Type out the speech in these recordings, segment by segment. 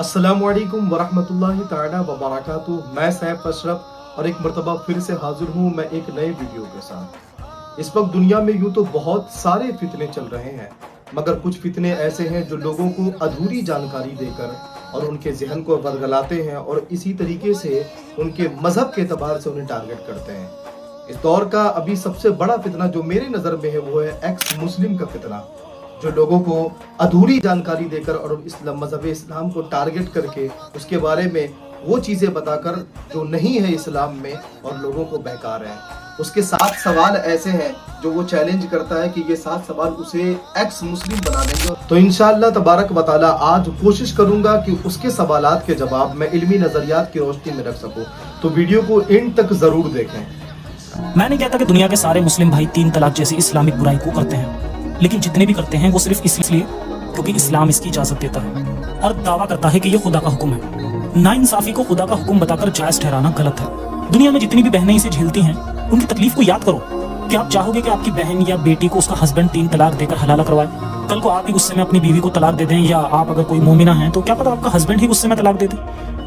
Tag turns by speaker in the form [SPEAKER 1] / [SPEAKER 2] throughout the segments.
[SPEAKER 1] अस्सलामुअलैकुम वरहमतुल्लाहि ताला वबरकातुहू। मैं सैफ अशरफ और एक मरतबा फिर से हाजिर हूँ मैं एक नए वीडियो के साथ। इस वक्त दुनिया में यूँ तो बहुत सारे फितने चल रहे हैं, मगर कुछ फितने ऐसे हैं जो लोगों को अधूरी जानकारी देकर और उनके जहन को बदगलाते हैं और इसी तरीके से उनके मजहब के एतबार से उन्हें टारगेट करते हैं। इस दौर का अभी सबसे बड़ा फितना जो मेरी नज़र में है वो है एक्स मुस्लिम का फितना, जो लोगों को अधूरी जानकारी देकर और मजहब इस्लाम को टारगेट करके उसके बारे में वो चीज़ें बताकर जो नहीं है इस्लाम में और लोगों को बहका रहे हैं। उसके 7 सवाल ऐसे हैं जो वो चैलेंज करता है कि ये 7 सवाल उसे एक्स मुस्लिम बना देंगे। तो इंशाअल्लाह तबारक व तआला आज कोशिश करूंगा कि उसके सवालात के जवाब मैं इल्मी नजरियात की रोशनी में रख सकूं, तो वीडियो को एंड तक जरूर देखें।
[SPEAKER 2] मैं नहीं कहता कि दुनिया के सारे मुस्लिम भाई 3 तलाक जैसी इस्लामिक बुराई को करते हैं, लेकिन जितने भी करते हैं वो सिर्फ इसलिए क्योंकि इस्लाम इसकी इजाजत देता है और दावा करता है कि ये खुदा का हुक्म है। नाइंसाफी को खुदा का हुक्म बताकर जायज ठहराना गलत है। दुनिया में जितनी भी बहनें इसे झेलती हैं उनकी तकलीफ को याद करो। क्या आप चाहोगे कि आपकी बहन या बेटी को उसका हस्बैंड 3 तलाक देकर हलाला करवाए? कल को आप ही गुस्से में अपनी बीवी को तलाक दे दें, या आप अगर कोई मोमिना हैं तो क्या पता आपका हस्बैंड ही गुस्से में तलाक दे दे।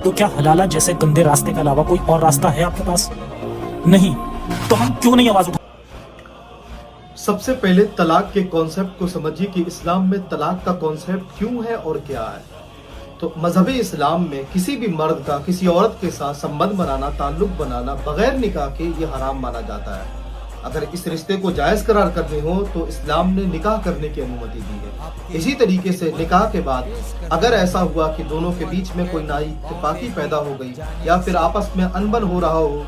[SPEAKER 2] तो क्या हलाला जैसे गंदे रास्ते के अलावा कोई और रास्ता है आपके पास? नहीं। तो हम क्यों नहीं आवाज उठा?
[SPEAKER 1] सबसे पहले तलाक के कॉन्सेप्ट को समझिए कि इस्लाम में तलाक का कॉन्सेप्ट क्यों है और क्या है। तो मजहब इस्लाम में किसी भी मर्द का किसी औरत के साथ संबंध बनाना, ताल्लुक बनाना बगैर निकाह के ये हराम माना जाता है। अगर इस रिश्ते को जायज करार करने हो तो इस्लाम ने निकाह करने की अनुमति दी है। इसी तरीके से निकाह के बाद अगर ऐसा हुआ कि दोनों के बीच में कोई नाइत्तेफाकी पैदा हो गई या फिर आपस में अनबन हो रहा हो,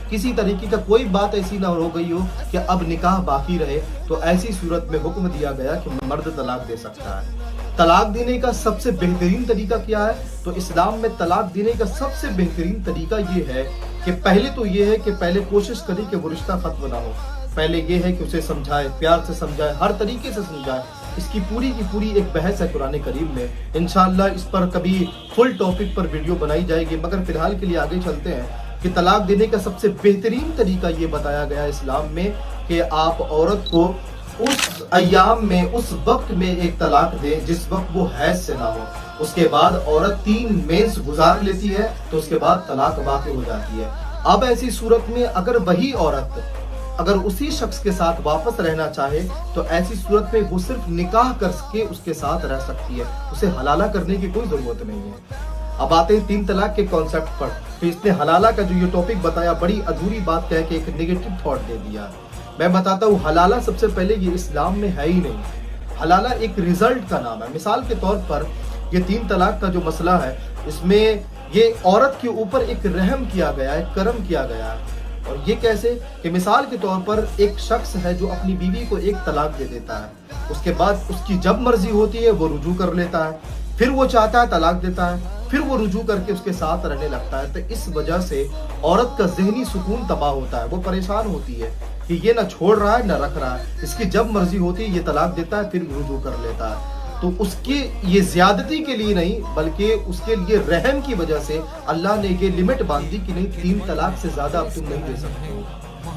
[SPEAKER 1] किसी तरीके का कोई बात ऐसी ना हो गई हो कि अब निकाह बाकी रहे, तो ऐसी सूरत में हुक्म दिया गया कि मर्द तलाक दे सकता है। तलाक देने का सबसे बेहतरीन तरीका क्या है? तो इस्लाम में तलाक देने का सबसे बेहतरीन तरीका ये है कि पहले तो ये है कि पहले कोशिश करें कि वो रिश्ता खत्म ना हो। पहले ये है कि उसे समझाए, प्यार से समझाए, हर तरीके से समझाए। इसकी पूरी की पूरी एक बहस है कुरान करीम में। इंशाअल्लाह इस पर कभी फुल टॉपिक पर वीडियो बनाई जाएगी, मगर फिलहाल के लिए आगे चलते हैं कि तलाक देने का सबसे बेहतरीन तरीका ये बताया गया इस्लाम में कि आप औरत को उस अय्याम में, उस वक्त में एक तलाक दें जिस वक्त वो हैज से ना हो। उसके बाद औरत 3 मेंस गुजार लेती है तो उसके बाद तलाक वाक़ई हो जाती है। अब ऐसी सूरत में अगर वही औरत अगर उसी शख्स के साथ वापस रहना चाहे तो ऐसी सूरत में वो सिर्फ निकाह करके उसके साथ रह सकती है, उसे हलाला करने की कोई जरूरत नहीं है। अब आते हैं 3 तलाक के कॉन्सेप्ट पर। तो इसने हलाला का जो ये टॉपिक बताया बड़ी अधूरी बात कह के एक नेगेटिव थॉट दे दिया। मैं बताता हूँ हलाला सबसे पहले ये इस्लाम में है ही नहीं। हलाला एक रिजल्ट का नाम है। मिसाल के तौर पर ये 3 तलाक का जो मसला है इसमें ये औरत के ऊपर एक रहम किया गया है, करम किया गया है। और ये कैसे कि मिसाल के तौर पर एक शख्स है जो अपनी बीवी को एक तलाक दे देता है, उसके बाद उसकी जब मर्जी होती है वो रुजू कर लेता है, फिर वो चाहता है तलाक देता है, फिर वो रुजू करके उसके साथ रहने लगता है। तो इस वजह से औरत का ज़हनी सुकून तबाह होता है, वो परेशान होती है कि ये ना छोड़ रहा है ना रख रहा है, इसकी जब मर्जी होती है ये तलाक देता है फिर रुजू कर लेता है। तो उसकी ये ज्यादती के लिए नहीं बल्कि उसके लिए रहम की वजह से अल्लाह ने ये लिमिट बांध दी कि नहीं 3 तलाक से ज्यादा अब तुम नहीं दे सकते हो।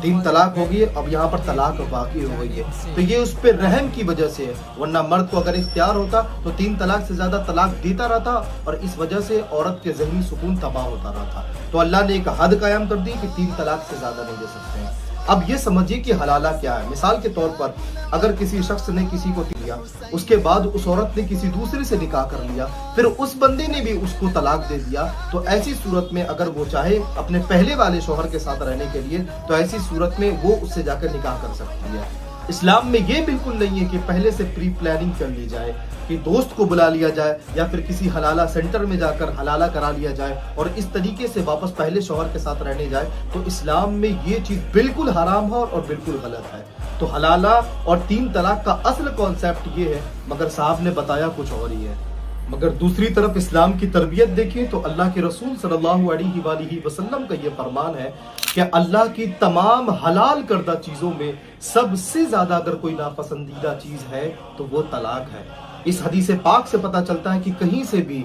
[SPEAKER 1] 3 तलाक हो गई, अब यहाँ पर तलाक बाकी हो गई है। तो ये उस पर रहम की वजह से है, वरना मर्द को अगर इख्तियार होता तो 3 तलाक से ज्यादा तलाक देता रहता और इस वजह से औरत के ज़हनी सुकून तबाह होता रहता। तो अल्लाह ने एक हद कायम कर दी कि 3 तलाक से ज्यादा नहीं दे सकते हैं। अब ये समझिए कि हलाला क्या है। मिसाल के तौर पर अगर किसी शख्स ने किसी को दिया, उसके बाद उस औरत ने किसी दूसरे से निकाह कर लिया, फिर उस बंदे ने भी उसको तलाक दे दिया, तो ऐसी सूरत में अगर वो चाहे अपने पहले वाले शौहर के साथ रहने के लिए तो ऐसी सूरत में वो उससे जाकर निकाह कर सकती है। इस्लाम में ये बिल्कुल नहीं है कि पहले से प्री प्लानिंग कर ली जाए, कि दोस्त को बुला लिया जाए या फिर किसी हलाला सेंटर में जाकर हलाला करा लिया जाए और इस तरीके से वापस पहले शौहर के साथ रहने जाए। तो इस्लाम में ये चीज़ बिल्कुल हराम है और बिल्कुल गलत है। तो हलाला और 3 तलाक का असल कॉन्सेप्ट ये है, मगर साहब ने बताया कुछ और ही है। मगर दूसरी तरफ इस्लाम की तरबियत देखें तो अल्लाह के रसूल सल्लल्लाहु अलैहि वसल्लम का ये फरमान है कि अल्लाह की तमाम हलाल करदा चीज़ों में सबसे ज़्यादा अगर कोई नापसंदीदा चीज़ है तो वो तलाक है। इस हदीस पाक से पता चलता है कि कहीं से भी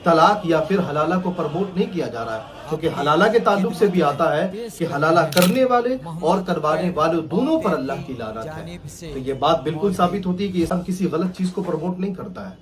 [SPEAKER 1] तलाक या फिर हलाला को प्रमोट नहीं किया जा रहा है, क्योंकि हलाला के ताल्लुक से भी आता है कि हलाला करने वाले और करवाने वाले दोनों पर अल्लाह की लानत है। तो ये बात बिल्कुल साबित होती है कि इस्लाम किसी गलत चीज़ को प्रमोट नहीं करता है।